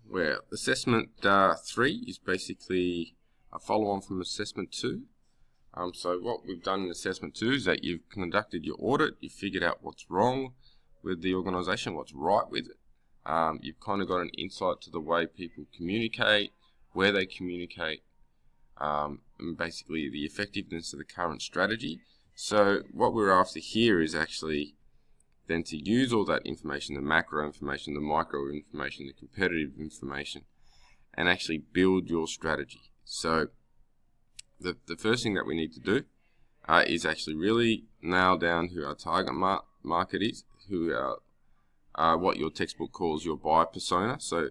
where assessment 3 is basically a follow-on from assessment 2. So what we've done in assessment 2 is that you've conducted your audit, you've figured out what's wrong with the organisation, what's right with it. You've kind of got an insight to the way people communicate, where they communicate, and basically the effectiveness of the current strategy. So what we're after here is actually then to use all that information, the macro information, the micro information, the competitive information, and actually build your strategy. So the first thing that we need to do is actually really nail down who our target market is, who what your textbook calls your buyer persona. So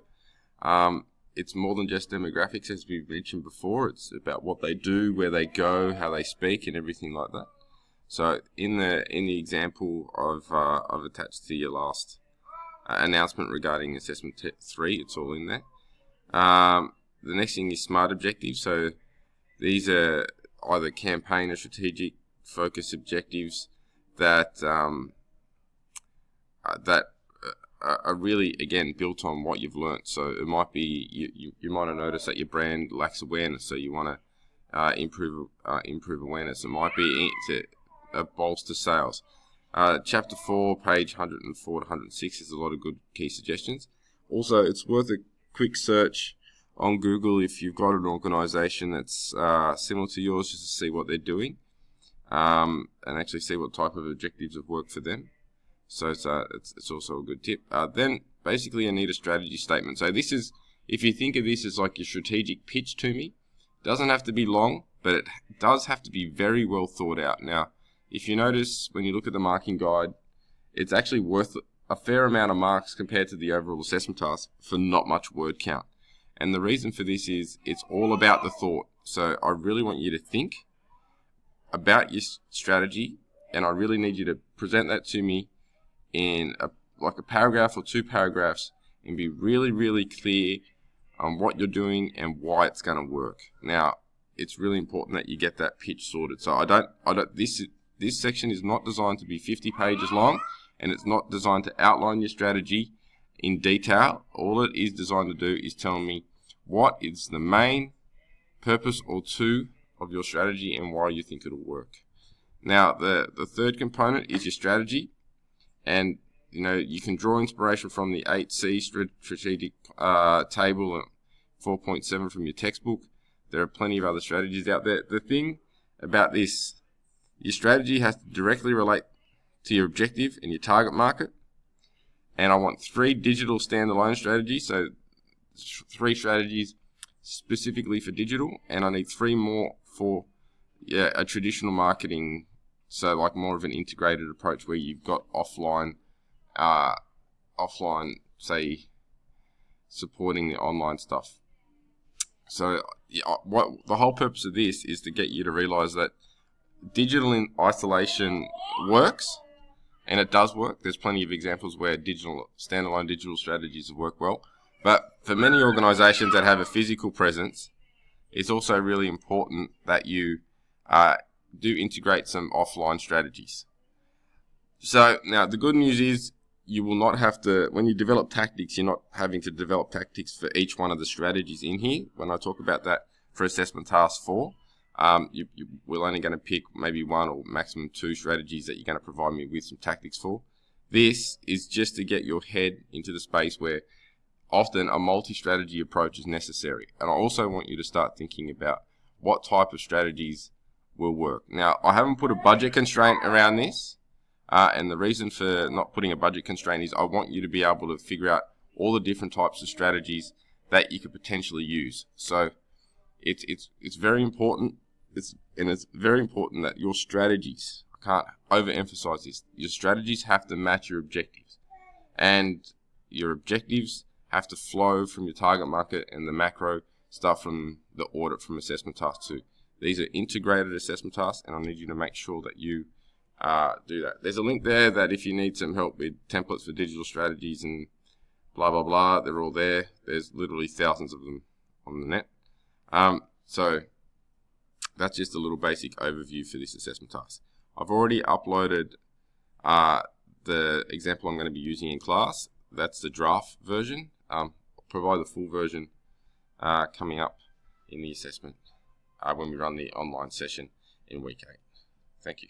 it's more than just demographics, as we've mentioned before. It's about what they do, where they go, how they speak, and everything like that. So in the example I've attached to your last announcement regarding assessment 3, it's all in there. The next thing is SMART objectives. So these are either campaign or strategic focus objectives that are really, again, built on what you've learnt. So it might be you might have noticed that your brand lacks awareness, so you want to improve awareness. It might be to bolster sales. Chapter 4, page 104 to 106 is a lot of good key suggestions. Also, it's worth a quick search on Google if you've got an organisation that's similar to yours, just to see what they're doing, and actually see what type of objectives have worked for them. So it's also a good tip. Then basically I need a strategy statement. So this is, if you think of this as like your strategic pitch to me, it doesn't have to be long, but it does have to be very well thought out. Now, if you notice when you look at the marking guide, it's actually worth a fair amount of marks compared to the overall assessment task for not much word count. And the reason for this is it's all about the thought. So I really want you to think about your strategy, and I really need you to present that to me in a paragraph or 2 paragraphs, and be really, really clear on what you're doing and why it's going to work. Now, it's really important that you get that pitch sorted. So this section is not designed to be 50 pages long, and it's not designed to outline your strategy in detail. All it is designed to do is tell me what is the main purpose or 2 of your strategy and why you think it'll work. Now, the third component is your strategy. And, you can draw inspiration from the 8C strategic table and 4.7 from your textbook. There are plenty of other strategies out there. The thing about this, your strategy has to directly relate to your objective and your target market. And I want 3 digital standalone strategies. So 3 strategies specifically for digital. And I need 3 more for a traditional marketing. So like more of an integrated approach where you've got offline, say, supporting the online stuff. So what the whole purpose of this is to get you to realize that digital in isolation works, and it does work. There's plenty of examples where standalone digital strategies have worked well. But for many organizations that have a physical presence, it's also really important that you do integrate some offline strategies. So now the good news is you will not have to, when you develop tactics, you're not having to develop tactics for each one of the strategies in here. When I talk about that for assessment task 4, we're only going to pick maybe 1 or maximum 2 strategies that you're going to provide me with some tactics for. This is just to get your head into the space where often a multi-strategy approach is necessary. And I also want you to start thinking about what type of strategies will work. Now, I haven't put a budget constraint around this, and the reason for not putting a budget constraint is I want you to be able to figure out all the different types of strategies that you could potentially use. So it's very important. It's very important that your strategies, I can't overemphasize this, your strategies have to match your objectives, and your objectives have to flow from your target market and the macro stuff from the audit from assessment task 2. These are integrated assessment tasks, and I need you to make sure that you do that. There's a link there that if you need some help with templates for digital strategies and blah, blah, blah, they're all there. There's literally thousands of them on the net. So that's just a little basic overview for this assessment task. I've already uploaded the example I'm going to be using in class. That's the draft version. provide the full version coming up in the assessment when we run the online session in week 8. Thank you.